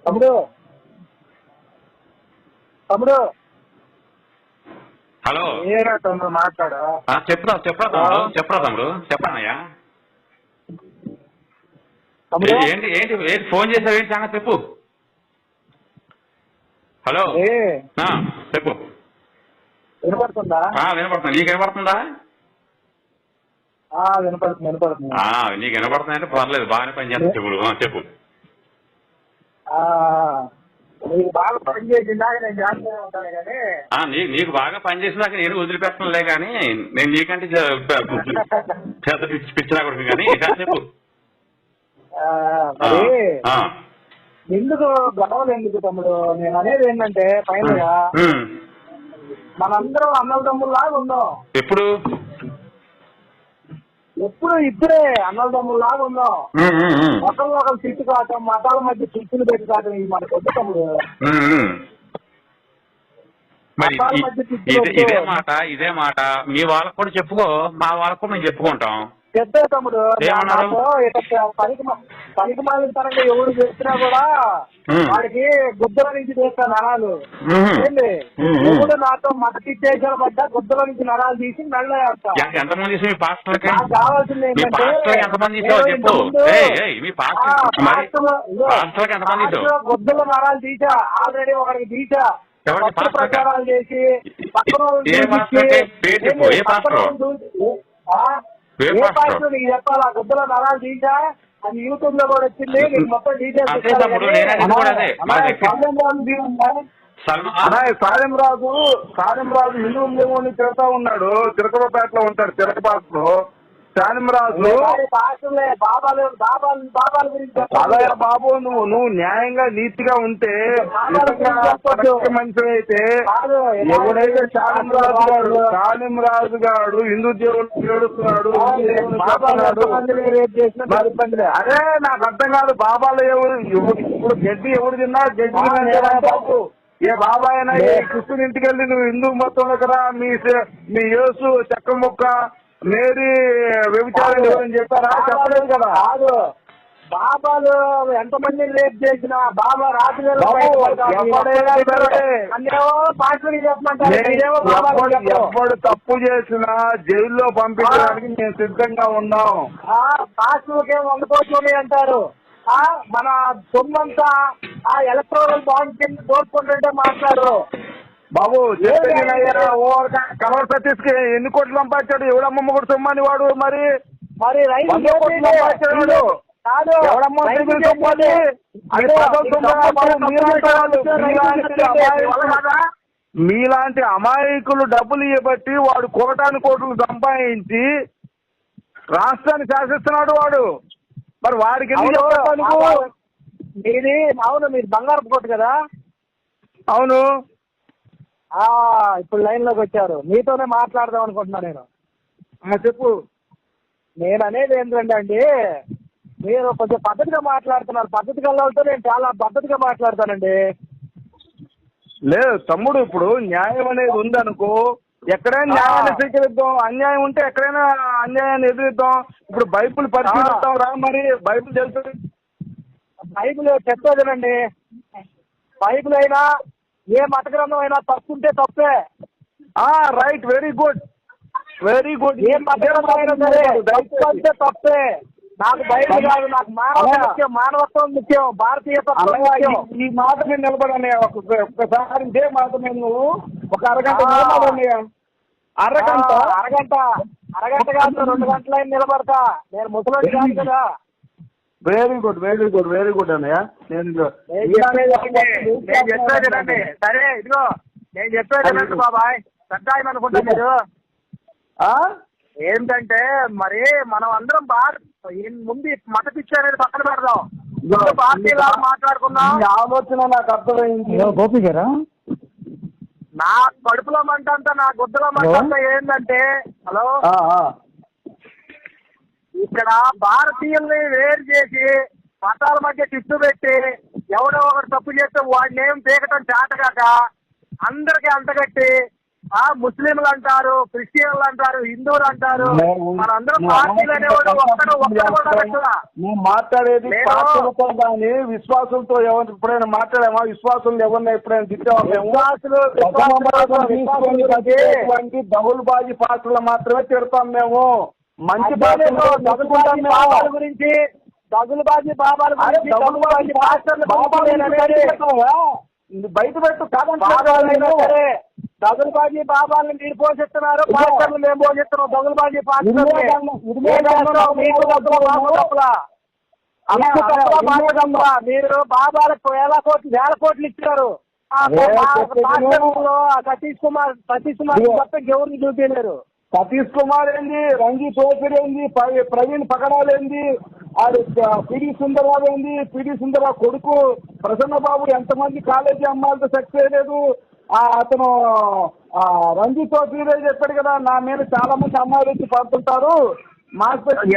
తమ్ముడు తమ్ముడు హలో ఏరా తమ్ముడు మాట్లాడా? చెప్పురా తమ్ముడు చెప్పన్నయ్యా. తమ్ముడు ఏంటి ఏంటి ఏంటి ఫోన్ చేసావు, ఏంటి సంగతి చెప్పు. హలో చెప్పు. వినపడుతుందా? వినపడుతుంది. నీకు వినపడుతుందా? వినపడుతుంది వినపడుతుంది. నీకు వినపడుతుంది అంటే పర్లేదు, బాగానే పని చేస్తా. ఇప్పుడు చెప్పు. నీకు బాగా పని చేసిందా? నేను చేస్తూనే ఉంటాను కానీ నీకు బాగా పని చేసినాక నేను వదిలిపెట్టనులే కానీ నేను నీకంటే చేత పిచ్చినా కొడుకు కానీ చెప్పు. ఎందుకు గొడవలు ఎందుకు తమ్ముడు? నేను అనేది ఏంటంటే ఫైనల్ గా మనందరం అన్నల తమ్ముళ్ళలాగా ఉందాం. ఇప్పుడే అన్నల తమ్ముళ్ళలాగా ఉందాం. ఒకరు చిట్టు కావటం, మతాల మధ్య చిట్టులు పెట్టి కావటం ఇది మనకు వద్దు తమ్ముడు. ఇదే మాట మీ వాళ్ళకు కూడా చెప్పుకో, మా వాళ్ళకు కూడా మేము చెప్పుకుంటాం. చెప్తే తమ్ముడు పనికి మాలితనంగా ఎవరు చేసినా కూడా వాడికి గుద్దల నుంచి తీస్తాను నరాలు. ఏంటి ఎవడు నాతో మద్దతు ఇచ్చేసిన పడ్డా గుద్దల నుంచి నరాలు తీసి మెళ్ళ కావాల్సింది ఏంటంటే గుద్దల నరాలు తీసా, ఆల్రెడీ ఒకరికి తీసా. ప్రచారాలు చేసి ఏ పార్టీ నీకు చెప్పాలా? గుద్దల నరాలు తీసా అది యూట్యూబ్ లో కూడా వచ్చింది. నీకు మొత్తం డీటెయిల్స్ సాయంరాజు హిందూ దేవుని తిరుగుతా ఉన్నాడు. తిరకపేటలో ఉంటాడు. తిరకపాటలో సాయంరాజు అదే బాబు, నువ్వు న్యాయంగా నీతిగా ఉంటే మంచి అయితే ఎవడైతే సాయంరాజు గారు హిందూ దేవుడు ఏడుస్తున్నాడు, అదే నాకు అర్థం కాదు. బాబాలు ఇప్పుడు గడ్డి ఎవరు తిన్నా గడ్డి ఏ బాబా అయినా ఏ కృష్ణుని ఇంటికి వెళ్ళి నువ్వు హిందూ మొత్తం దగ్గర మీ యేసు చెక్క ముక్క మేరీ వ్యభిచారం అని చెప్పారా? చెప్పలేదు కదా. బాబాలు ఎంతమంది రేప్ చేసిన బాబా రాత్రి ఎప్పుడు తప్పు చేసినా జైల్లో పంపించడానికి మేము సిద్ధంగా ఉన్నాం. పాస్టర్కే 100 కోట్లు అంటారు. మన సొమ్మంతా ఆ ఎలక్ట్రల్ బాండ్ కింద దోచుకుంటుంటే మాట్లాడరు. బాబు కమల్ సతీష్ కి ఎన్ని కోట్లు సంపాదించాడు? ఎవడమ్మ కూడా సొమ్మని వాడు మరి మీలాంటి అమాయకులు డబ్బులు ఇవ్వబట్టి వాడు కోట్లు సంపాదించి రాష్ట్రాన్ని శాసిస్తున్నాడు వాడు. మరి వాడికి మీది అవును, మీరు బంగారపు కొట్టు కదా? అవును. ఇప్పుడు లైన్ లోకి వచ్చారు. మీతోనే మాట్లాడదాం అనుకుంటున్నా నేను. చెప్పు. నేను అనేది ఏంటంటే అండి, మీరు కొంచెం పద్ధతిగా మాట్లాడుతున్నారు. పద్ధతి కళ్ళతో నేను చాలా పద్ధతిగా మాట్లాడతానండి. లేదు తమ్ముడు, ఇప్పుడు న్యాయం అనేది ఉందనుకో, ఎక్కడైనా న్యాయాన్ని స్వీకరిద్దాం. అన్యాయం ఉంటే ఎక్కడైనా అన్యాయాన్ని ఎదురిద్దాం. ఇప్పుడు బైబిల్ పరిశీలిద్దాం రా. మరి బైబిల్ తెలుస్తుంది. బైబిల్ చెప్పేదేనండి. బైబిల్ అయినా ఏ మత గ్రంథం అయినా తప్పుంటే తప్పే. Right, very good. ఏ మత గ్రంథం అయినా సరే తప్పు తప్పే. నాకు బైబిల్ కాదు, నాకు ముఖ్యం, మానవత్వం ముఖ్యం, భారతీయ ఈ మాట మీద నిలబడని ఒక్కసారి ఇదే మాట మీద నువ్వు ఒక అరగంట నిలబడని. అరగంట కాదు, 2 గంటలైనా నిలబడతా. నేను ముసలి కాదు కదా. వెరీ గుడ్ అన్నయ్య. చెప్పేది సరే, ఇదిగో నేను చెప్పేది బాబాయ్. పెద్ద ఆయన అనుకుంటా మీరు. ఏంటంటే మరి మనం అందరం ముందు మత పిచ్చి అనేది పక్కన పెడదాం. పార్టీలా మాట్లాడుకుందాం. ఆలోచన నాకు అర్థమైంది. గోపి గారా, నా కడుపులో మంట అంతా, నా గుద్దలో మంట అంతా ఏంటంటే, హలో, ఇక్కడ భారతీయుల్ని వేరు చేసి మతాల మధ్య చిట్టు పెట్టి ఎవడో ఒకటి తప్పు చేస్తే వాడిని ఏం పీకటం చేతగాక అందరికీ అంతగట్టి ముస్లింలు అంటారు, క్రిస్టియన్లు అంటారు, హిందువులు అంటారు. మనందరం పార్టీలు అనేవాడు ఒక్కడు కూడా పెట్టాలా? నువ్వు మాట్లాడేది పార్టీలతో కానీ విశ్వాసులతో ఎవరు ఎప్పుడైనా మాట్లాడామా? విశ్వాసులు ఎవరిని ఎప్పుడైనా తిట్టామా? దగులుబాజీ పాత్రలు మాత్రమే తిడతాం మేము. మంచి బాబాల గురించి దగులుబాజీ బాబాల గురించి బయట పెట్టు కాదంటే దగులుబాజీ బాబాలను మీరు పోషిస్తున్నారు, పాస్టర్లు మేము పోషిస్తున్నాం. దగులుబాజీ పాస్టర్లు మీరు బాబాలకు వేల కోట్లు ఇచ్చారు. సతీష్ కుమార్ తప్ప ఎవరిని చూపించలేరు. సతీష్ కుమార్ ఏంది, రంజీ చౌదరి ఏంది, ప్రవీణ్ పగడాలు ఏంది, పిడి సుందరరావు ఏంది, పిడి సుందరరావు కొడుకు ప్రసన్నబాబు ఎంతమంది కాలేజీ అమ్మాయిలతో సెక్స్ చేయలేదు. అతను రంజీ చౌదరి చెప్పాడు కదా, నా మీద చాలా మంది అమ్మాయిలు వచ్చి పడుతుంటారు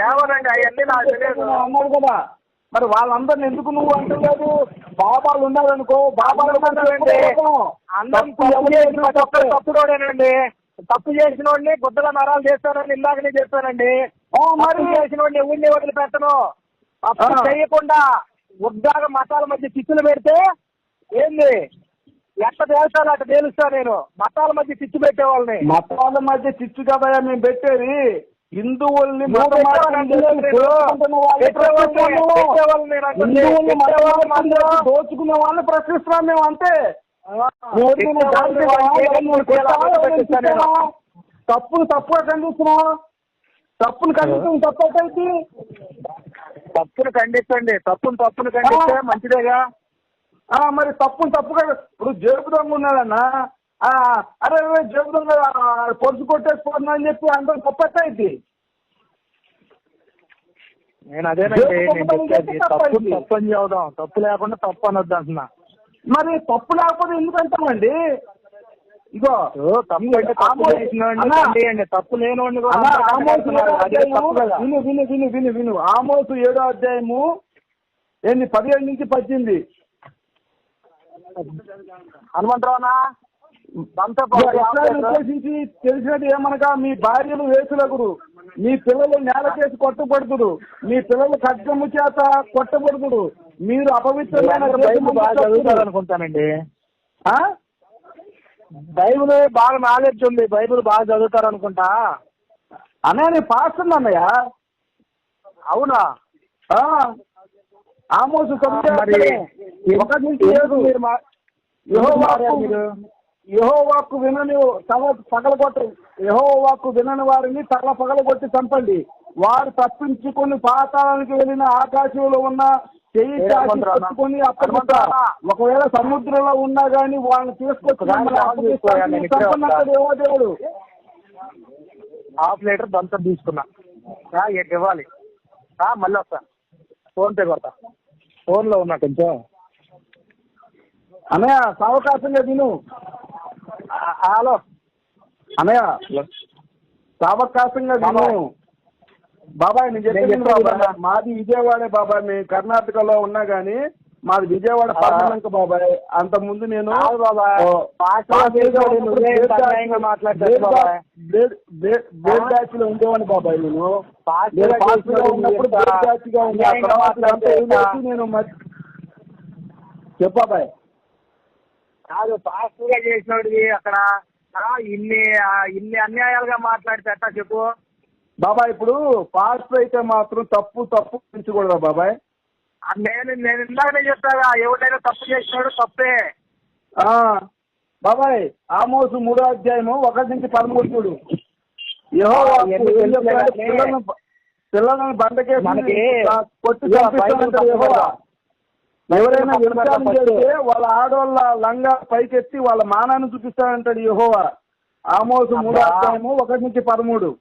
ఏమోనండి అవన్నీ నాకు తెలియదు అన్నాడు కదా. మరి వాళ్ళందరిని ఎందుకు నువ్వు అంటలేదు? బాబాలు ఉన్నారనుకో, బాబాలు తప్పుడోడేనండి. తప్పు చేసిన వాడిని గుద్దల నరాలు చేస్తానని ఇందాకనే చెప్పానండి. మరి చేసిన వాడిని ఎవరిని వదిలిపెట్టను. తప్పు చేయకుండా ఉద్యోగ మతాల మధ్య చిచ్చులు పెడితే ఏంది ఎట్లా తేల్చాలి అట్లా తేలుస్తా నేను. మతాల మధ్య చిచ్చు పెట్టే వాళ్ళని. మతాల మధ్య చిచ్చు కదా మేము పెట్టేది. హిందువుల్ని దోచుకునే వాళ్ళని ప్రశ్నిస్తున్నాం మేము అంతే. తప్పుగా ఖండిస్తున్నాం. తప్పును ఖండిస్తాం. తప్పైతే తప్పును ఖండించండి. తప్పును ఖండిస్తే మంచిదేగా. మరి తప్పుగా ఇప్పుడు జేబు దొంగ ఉన్నాడన్నా, అరే జేబు దొంగ పొరుసు కొట్టేసిపోతున్నా అని చెప్పి అందరూ తప్పైతే నేను అదేనండి తప్పు అని చదువుదాం. తప్పు లేకుండా తప్పు అనొద్దు అంటున్నా. మరి తప్పు లేకపోతే ఎందుకంటామండి? ఇగో తప్పు లేనివాడిని విను. ఆమోసు 7వ అధ్యాయము 17 నుంచి 18. హనుమంతరావునా ఉద్దేశించి తెలిసినది ఏమనగా, మీ భార్యలు వేసులగురు, మీ పిల్లలు నేల చేసి కొట్టబడుతురు, మీ పిల్లలు ఖడ్గము చేత కొట్టబడుతురు, మీరు అపవిత్రమైన అనుకుంటానండి. బైబుల్ బాగా నాలెడ్జ్ ఉంది, బైబుల్ బాగా చదువుతారు అనుకుంటా. అన్నయ్య నేను పాస్టర్ అన్నయ్య. అవునా? ఆమోసు 1-7 యెహోవాకు వినని తల పగలగొట్టు, యెహోవాకు వినని వారిని తల పగలగొట్టి చంపండి. వారు తప్పించుకొని పాతాళానికి వెళ్ళిన ఆకాశంలో ఉన్న చెయ్యి పట్టుకొని అప్పటికొస్తారు. ఒకవేళ సముద్రంలో ఉన్నా గానీ వాళ్ళని తీసుకొచ్చి దేవుడు. ½ లీటర్ దంతం తీసుకున్నా, ఇవ్వాలి. మళ్ళీ వస్తా, ఫోన్ పే కొడతా. ఫోన్లో ఉన్నా కొంచెం. అన్నయ్య సావకాశంగా విను. హలో అన్నయ్య సావకాశంగా విను. బాబాయ్ నేను చెప్పేది బాబాయ్, మాది విజయవాడే బాబాయ్. మేము కర్ణాటకలో ఉన్నా గానీ మాది విజయవాడ పట్టణంక బాబాయ్. అంత ముందు నేను బ్లేడ్ బ్యాచ్ లో ఉండేవాడిని బాబాయ్. నేను ఉన్నప్పుడు బ్లేడ్ బ్యాచ్ గా ఉండే నేను చెప్పాబాయ్. కాదు పాస్టర్ గా చేసినోడివి అక్కడ ఇన్ని అన్యాయాలుగా మాట్లాడితే అట్టా చెప్పు బాబాయ్. ఇప్పుడు పాస్టర్ అయితే మాత్రం తప్పు పెంచకూడదా బాబాయ్? నేను ఇందాకనే చెప్తాగా, ఎవరైనా తప్పు చేసినాడు తప్పే. బాబాయ్ ఆమోసు 3వ అధ్యాయము 1-13 చూడు. పిల్లలను బండకేసి కొట్టి చంపిస్తానంటాడు యెహోవా. ఎవరైనా వ్యభిచారం చేస్తే వాళ్ళ ఆడవాళ్ళ లంగా పైకెత్తి వాళ్ళ మానాన్ని చూపిస్తానంటాడు యెహోవా. ఆమోసు 3వ అధ్యాయము 1-13.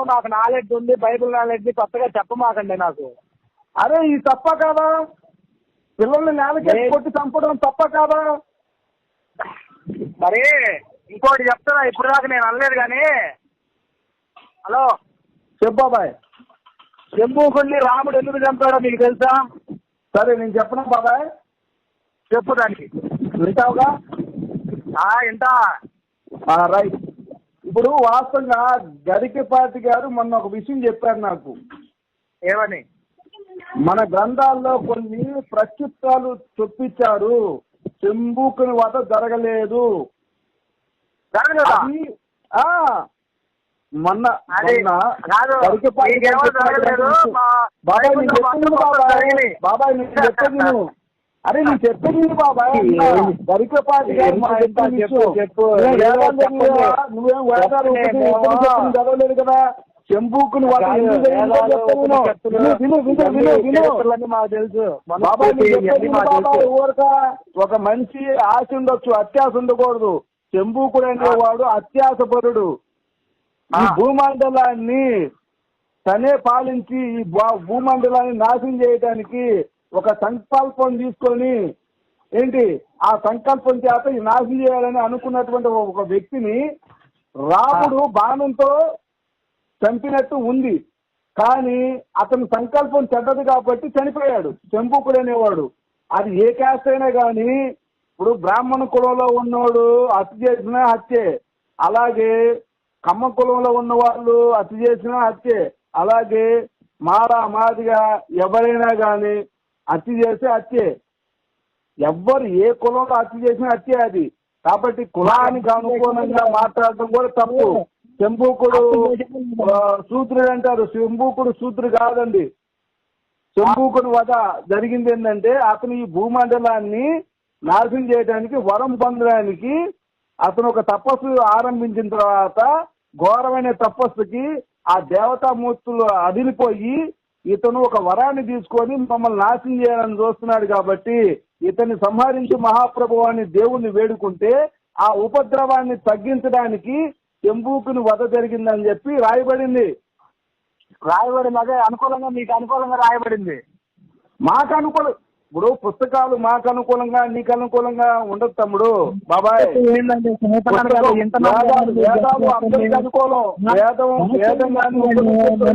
నాకు నాలెడ్జ్ ఉంది, బైబుల్ నాలెడ్జ్. కొత్తగా చెప్పమాకండి నాకు. అరే ఈ తప్ప కాదా? పిల్లల్ని నేలకేసి కొట్టి చంపడం తప్ప కాదా? మరి ఇంకోటి చెప్తున్నా, ఇప్పుడు దాకా నేను అనలేదు కానీ. హలో చెప్పాబాయ్. శంభూకుడిని రాముడు ఎందుకు చంపాడో మీకు తెలుసా? సరే నేను చెప్పనా బాబాయ్? చెప్పు దానికి. వింటావుగా? ఇంటా. రైట్. ఇప్పుడు వాస్తవంగా గరికపాటి గారు మొన్న ఒక విషయం చెప్పారు నాకు. ఏమని? మన గ్రంథాల్లో కొన్ని ప్రత్యుత్తాలు చొప్పించారు. శంభూకుని వద జరగలేదు. జరగలేదా? అది, మొన్న కాదు, గరికపాటి మీకేమో జరగలేదు. బాబాయ్ నేను చెప్పేది బాబాయ్ నేను చెప్పేది నువ్వు. అరే నేను చెప్పేది బాబాయ్. గరికపాటి గారు మా చెప్పు. నువ్వేం వేదాలు చదవలేదు కదా. శంభూకుని వద మాకు తెలుసు బాబాయ్. ఒక మనిషి ఆశ ఉండొచ్చు, అత్యాశ ఉండకూడదు. శంభూకుడు అనేవాడు అత్యాశపరుడు. ఈ భూమండలాన్ని తనే పాలించి ఈ భూమండలాన్ని నాశనం చేయడానికి ఒక సంకల్పం తీసుకొని ఏంటి ఆ సంకల్పం చేత ఈ నాశనం చేయాలని అనుకున్నటువంటి ఒక వ్యక్తిని రాముడు బాణంతో చంపినట్టు ఉంది. కానీ అతని సంకల్పం చెడ్డది కాబట్టి చనిపోయాడు శంభూకుడు అనేవాడు. అది ఏ క్యాస్ట్ అయినా కానీ ఇప్పుడు బ్రాహ్మణ కులంలో ఉన్నవాడు హత్య చేసినా హత్యే, అలాగే కమ్మ కులంలో ఉన్న వాళ్ళు హత్య చేసినా హత్యే, అలాగే మాదిగా ఎవరైనా కానీ హత్య చేస్తే హత్యే. ఎవ్వరు ఏ కులంలో హత్య చేసినా హత్యే అది. కాబట్టి కులానికి అనుగుణంగా మాట్లాడటం కూడా తప్పు. శంభూకుడు శూద్రుడు అంటారు. శంభూకుడు శూద్రుడు కాదండి. శంభూకుని వద జరిగింది ఏంటంటే అతను ఈ భూమండలాన్ని నాశనం చేయడానికి వరం పొందడానికి అతను ఒక తపస్సు ఆరంభించిన తర్వాత ఘోరమైన తపస్సుకి ఆ దేవతామూర్తులు అదిలిపోయి ఇతను ఒక వరాన్ని తీసుకొని మమ్మల్ని నాశనం చేయాలని చూస్తున్నాడు. కాబట్టి ఇతన్ని సంహరించి మహాప్రభువాన్ని దేవుణ్ణి వేడుకుంటే ఆ ఉపద్రవాన్ని తగ్గించడానికి శంభూకుని వధ జరిగిందని చెప్పి రాయబడింది. అదే అనుకూలంగా మీకు అనుకూలంగా రాయబడింది. మాకు అనుకూలం. ఇప్పుడు పుస్తకాలు మాకు అనుకూలంగా నీకు అనుకూలంగా ఉండదు తమ్ముడు. బాబాయ్ వేదాలు అందరికి అనుకూలం. వేదం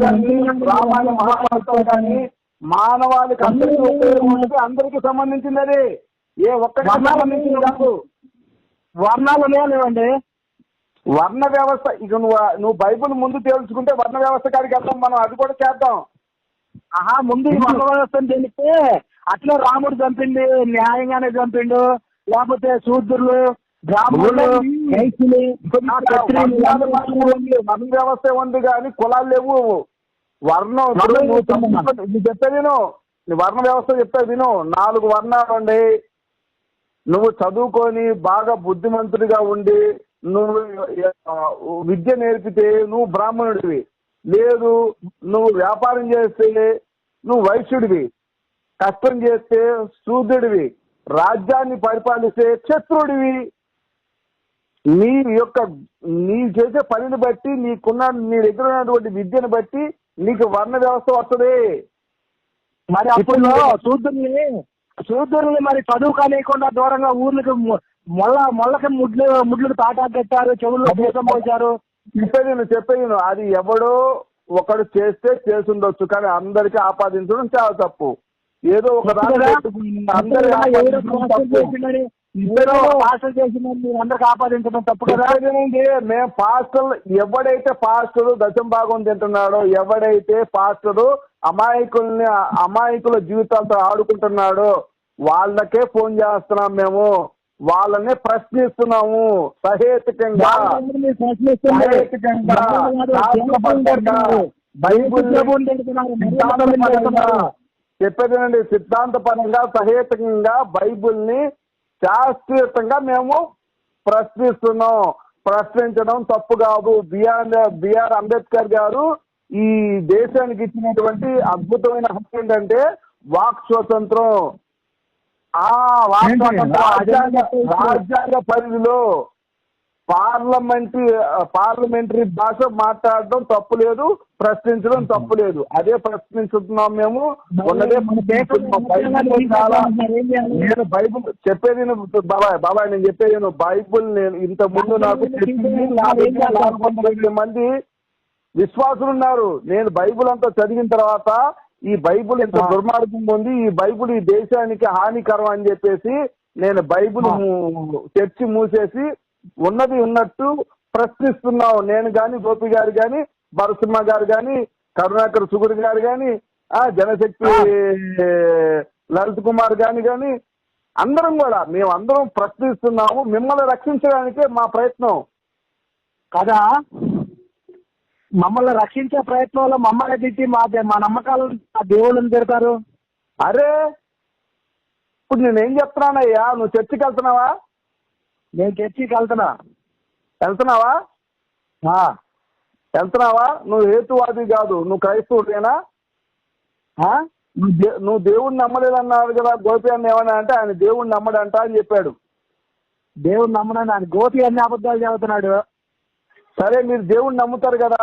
కానీ రామాయణ మహాభారతం కానీ మానవాళికి అందరికీ ఉపయోగం, అందరికీ సంబంధించింది. అది ఏ ఒక్కరికి సంబంధించింది కాదు. వర్ణాలు లేవండి. వర్ణ వ్యవస్థ ఇక నువ్వు బైబుల్ ముందు తెలుసుకుంటే వర్ణ వ్యవస్థ కాడికి వెళ్తాం మనం. అది కూడా చేద్దాం. ముందు వర్ణ వ్యవస్థను తెలిస్తే అట్లా రాముడు చంపింది న్యాయంగానే చంపిండు, లేకపోతే శూద్రులు బ్రాహ్మణులు వర్ణ వ్యవస్థ ఉంది కానీ కులాలు లేవు. వర్ణం చెప్తే విను. వర్ణ వ్యవస్థ చెప్తే విను. 4 వర్ణాలు ఉండి నువ్వు చదువుకొని బాగా బుద్ధిమంతుడిగా ఉండి నువ్వు విద్య నేర్పితే నువ్వు బ్రాహ్మణుడివి. లేదు నువ్వు వ్యాపారం చేస్తే నువ్వు వైశ్యుడివి, కష్టం చేస్తే శూద్రుడివి, రాజ్యాన్ని పరిపాలిస్తే క్షత్రుడివి. నీ చేసే పనిని బట్టి నీ దగ్గర ఉన్నటువంటి విద్యను బట్టి నీకు వర్ణ వ్యవస్థ వస్తుంది. మరి అప్పుడు శూద్రుల్ని మరి చదువు కానియకుండా దూరంగా ఊర్లకి మొళ్ళకి ముడ్లు తాటా కట్టారు, చెవుల్లో దేశం పోశారు. చెప్పేది అది ఎవడో ఒకడు చేస్తే చేసుండొచ్చు, కానీ అందరికీ ఆపాదించడం చాలా తప్పు. ఏదో ఒక అందరికి ఆపాదించడం తప్పు కదా. మేము పాస్టర్లు ఎవడైతే పాస్టరు దశం భాగం తింటున్నాడో, ఎవడైతే పాస్టరు అమాయకుల జీవితాలతో ఆడుకుంటున్నాడో వాళ్ళకే ఫోన్ చేస్తున్నాం. మేము వాళ్ళనే ప్రశ్నిస్తున్నాము సహేతుకంగా. చెప్పేదేనండి, సిద్ధాంతపరంగా సహేతుకంగా బైబుల్ని శాస్త్రీయంగా మేము ప్రశ్నిస్తున్నాం. ప్రశ్నించడం తప్పు కాదు. బిఆర్ అంబేద్కర్ గారు ఈ దేశానికి ఇచ్చినటువంటి అద్భుతమైన హక్కు ఏంటంటే వాక్ స్వాతంత్రం. రాజ్యాంగ పరిధిలో పార్లమెంటరీ భాష మాట్లాడడం తప్పు లేదు, ప్రశ్నించడం తప్పు లేదు. అదే ప్రశ్నించుతున్నాం మేము. నేను బైబుల్ చెప్పేది బాబాయ్ నేను చెప్పేది బైబుల్ నేను ఇంత ముందు నాకు 400 మంది విశ్వాసులు ఉన్నారు. నేను బైబిల్ అంతా చదివిన తర్వాత ఈ బైబిల్ ఇంత దుర్మార్గం ఉంది, ఈ బైబిల్ ఈ దేశానికి హానికరం అని చెప్పేసి నేను బైబిల్ చర్చి మూసేసి ఉన్నది ఉన్నట్టు ప్రశ్నిస్తున్నావు. నేను కానీ, గోపి గారు కానీ, భరసింహ గారు కానీ, కరుణాకర్ సుగుడు గారు కానీ, జనశక్తి లలిత్ కుమార్ కానీ అందరం కూడా మేమందరం ప్రశ్నిస్తున్నాము. మిమ్మల్ని రక్షించడానికే మా ప్రయత్నం కదా. మమ్మల్ని రక్షించే ప్రయత్నంలో మమ్మల్ని తిట్టి మా నమ్మకాలు ఆ దేవుళ్ళని తిడతారు. అరే ఇప్పుడు నేనేం చెప్తున్నానయ్యా, నువ్వు చర్చికి వెళ్తున్నావా? నేను చర్చికి వెళ్తున్నావా? నువ్వు హేతువాది కాదు, నువ్వు క్రైస్తవుడేనా? నువ్వు దేవుడిని నమ్మలేదన్నాడు కదా గోపి అన్న. ఏమన్నా అంటే ఆయన దేవుడిని నమ్మడంట అని చెప్పాడు. దేవుడిని నమ్మడని ఆయన గోపి అన్ని అబద్ధాలు చెబుతున్నాడు. సరే మీరు దేవుడిని నమ్ముతారు కదా.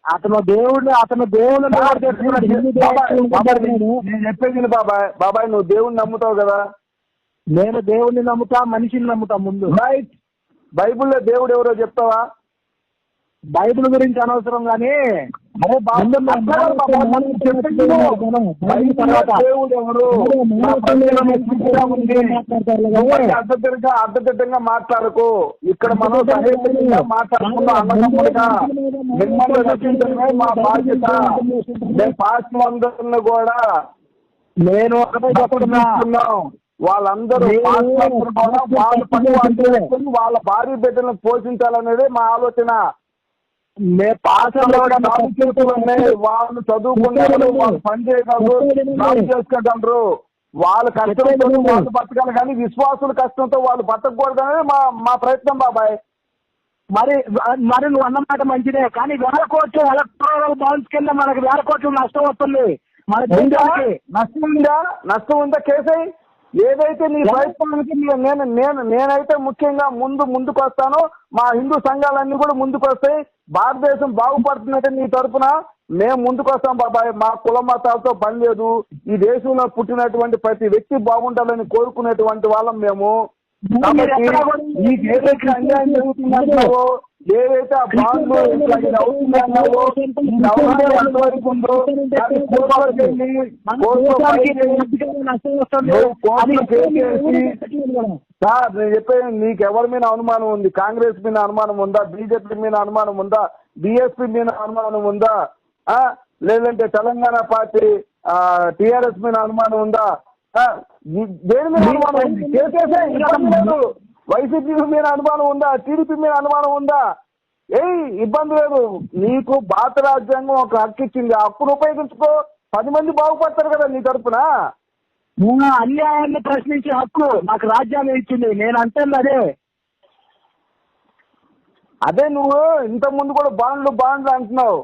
అతను దేవుడిని నేను చెప్పేది బాబాయ్ నువ్వు దేవుడిని నమ్ముతావు కదా. నేను దేవుడిని నమ్ముతా, మనిషిని నమ్ముతా. ముందు రైట్. బైబిల్లో దేవుడు ఎవరో చెప్తావా? బైబిల్ గురించి అనవసరం కానీ దేవుడు ఎవరు అర్థదిడ్డంగా మాట్లాడకు. ఇక్కడ మనం సహేతుగా మాట్లాడుకున్నాం. అన్నదమ్ములుగా మిమ్మల్ని రక్షించడమే మా బాధ్యత. మేము పాస్టర్ అందరిని కూడా నేను ఒకటే చెప్తున్నాం, వాళ్ళందరూ వాళ్ళ పని వాళ్ళ భార్య బిడ్డలను పోషించాలనేది మా ఆలోచన. వాళ్ళు చదువుకున్నారు, వాళ్ళు పని చేయగలరు, చేసుకోగలరు. వాళ్ళ కష్టంతో వాళ్ళు బతకాలి కానీ విశ్వాసుల కష్టంతో వాళ్ళు బతకూడదు అనేది మా ప్రయత్నం బాబాయ్. మరి నువ్వు అన్నమాట మంచిదే, కానీ 1000 కోట్లు ఎలక్ట్రల్ బాండ్స్ కింద మనకి 1000 కోట్లు నష్టం వస్తుంది. నష్టం ఉందా? కేసై ఏదైతే నీ ప్రయత్నానికి నేనైతే ముఖ్యంగా ముందుకు వస్తానో మా హిందూ సంఘాలన్నీ కూడా ముందుకు వస్తాయి. భారతదేశం బాగుపడుతుందంటే నీ తరఫున మేము ముందుకు వస్తాం బాబాయ్. మా కుల మతాలతో పని లేదు. ఈ దేశంలో పుట్టినటువంటి ప్రతి వ్యక్తి బాగుండాలని కోరుకునేటువంటి వాళ్ళం మేము. నీకు ఏదైతే అన్యాయం జరుగుతుందన్నావో, ఏదైతే ఆ బాండ్లు అవుతుందన్నావో, ఎంతవరకు ఉందో సార్ నేను చెప్పేది, నీకు ఎవరి మీద అనుమానం ఉంది? కాంగ్రెస్ మీద అనుమానం ఉందా? బీజేపీ మీద అనుమానం ఉందా? బీఎస్పీ మీద అనుమానం ఉందా? లేదంటే తెలంగాణ పార్టీ టిఆర్ఎస్ మీద అనుమానం ఉందా? దేని మీద అనుమానం ఉంది? కేసీఆర్ ఇబ్బంది లేదు. వైసీపీ మీద అనుమానం ఉందా? టీడీపీ మీద అనుమానం ఉందా? ఇబ్బంది లేదు. నీకు భారత రాజ్యాంగం ఒక హక్కు ఇచ్చింది. ఆ హక్కును ఉపయోగించుకో. 10 మంది బాగుపడతారు కదా నీ తరఫున. అన్యాయాన్ని ప్రశ్నించే హక్కు నాకు రాజ్యాంగం ఇచ్చింది. నేను అంటుంది అదే నువ్వు ఇంత ముందు కూడా బాండ్లు అంటున్నావు.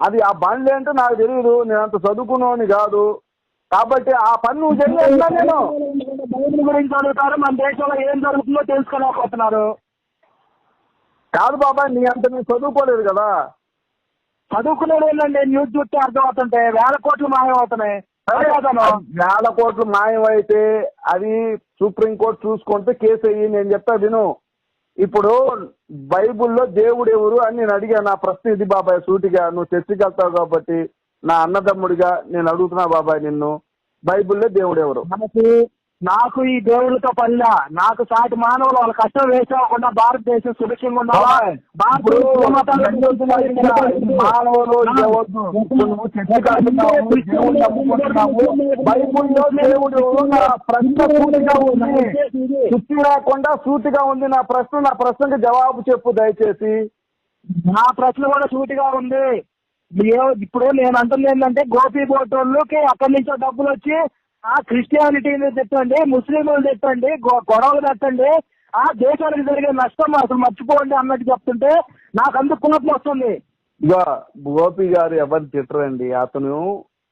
అది ఆ బాండ్లు ఏంటో నాకు తెలియదు. నేను అంత చదువుకున్నావు కాదు కాబట్టి ఆ పని నువ్వు జరిగినా నేను బైబిల్ గురించి అడుగుతారు. మన దేశంలో ఏం జరుగుతుందో తెలుసుకోలేకపోతున్నారు. కాదు బాబాయ్, నీ అంత నేను చదువుకోలేదు కదా. చదువుకునేది ఏంటంటే న్యూస్ చూస్తే అర్థం అవుతుంటే 1000 కోట్లు మాయమవుతున్నాయి. 1000 కోట్లు మాయమైతే అది సుప్రీంకోర్టు చూసుకుంటే కేసు అయ్యి. నేను చెప్తా విను. ఇప్పుడు బైబిల్లో దేవుడు ఎవరు అని నేను అడిగా. నా ప్రశ్న ఇది బాబాయ్ సూటిగా. నువ్వు చర్చికి వెళ్తావు కాబట్టి నా అన్నదమ్ముడిగా నేను అడుగుతున్నా బాబాయ్ నిన్ను, బైబిల్లో దేవుడు ఎవరు? నాకు ఈ దేవుళ్ళతో పనిలా. నాకు సాటి మానవులు వాళ్ళ కష్టం వేస్ట్ అవ్వకుండా భారతదేశం సురక్షంగా ఉండాలా. బైబిల్లో దేవుడు నా ప్రశ్న సూటిగా ఉంది, చుట్టూ రాకుండా సూటిగా ఉంది. నా ప్రశ్నకి జవాబు చెప్పు దయచేసి. నా ప్రశ్న కూడా సూటిగా ఉంది. ఇప్పుడు నేను అంటుంది ఏంటంటే గోపి బోటోళ్ళకి అక్కడి నుంచో డబ్బులు వచ్చి క్రిస్టియానిటీని తిట్టండి, ముస్లింలు తిట్టండి, గొడవలు పెట్టండి, దేశానికి జరిగే నష్టం అసలు మర్చిపోండి అన్నట్టు చెప్తుంటే నాకు అందుకు కోపం వస్తుంది. ఇక గోపి గారు ఎవరు తిట్టరండి. అతను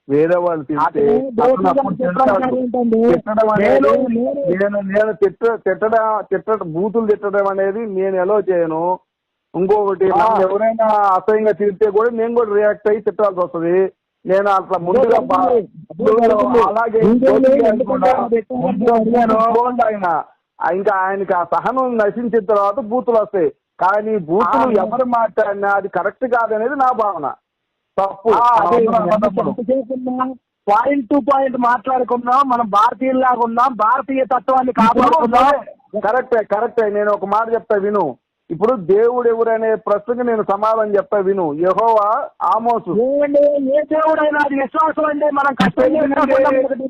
వేరే వాళ్ళు తిట్టే బూతులు తిట్టడం అనేది నేను ఎలా చేయను. ఇంకొకటి ఎవరైనా అసహ్యంగా తిడితే కూడా నేను కూడా రియాక్ట్ అయ్యి తిట్టాల్సి వస్తుంది. నేను అట్లా ముందుగా అలాగే ఆయన ఇంకా ఆయనకి ఆ సహనం నశించిన తర్వాత బూతులు వస్తాయి. కానీ బూతులు ఎవరు మాట్లాడినా అది కరెక్ట్ కాదనేది నా భావన. తప్పు. పాయింట్ టు పాయింట్ మాట్లాడుకుందాం, మనం భారతీయుల్లాగా ఉన్నాం, భారతీయ తత్వాన్ని కాపాడుకుందాం. కరెక్టే. నేను ఒక మాట చెప్తా విను. ఇప్పుడు దేవుడు ఎవరనే ప్రశ్నకి నేను సమాధానం చెప్తా విను. యెహోవా ఆమోసు. ఏ దేవుడైనా అది విశ్వాసం అండి. మనం కష్టం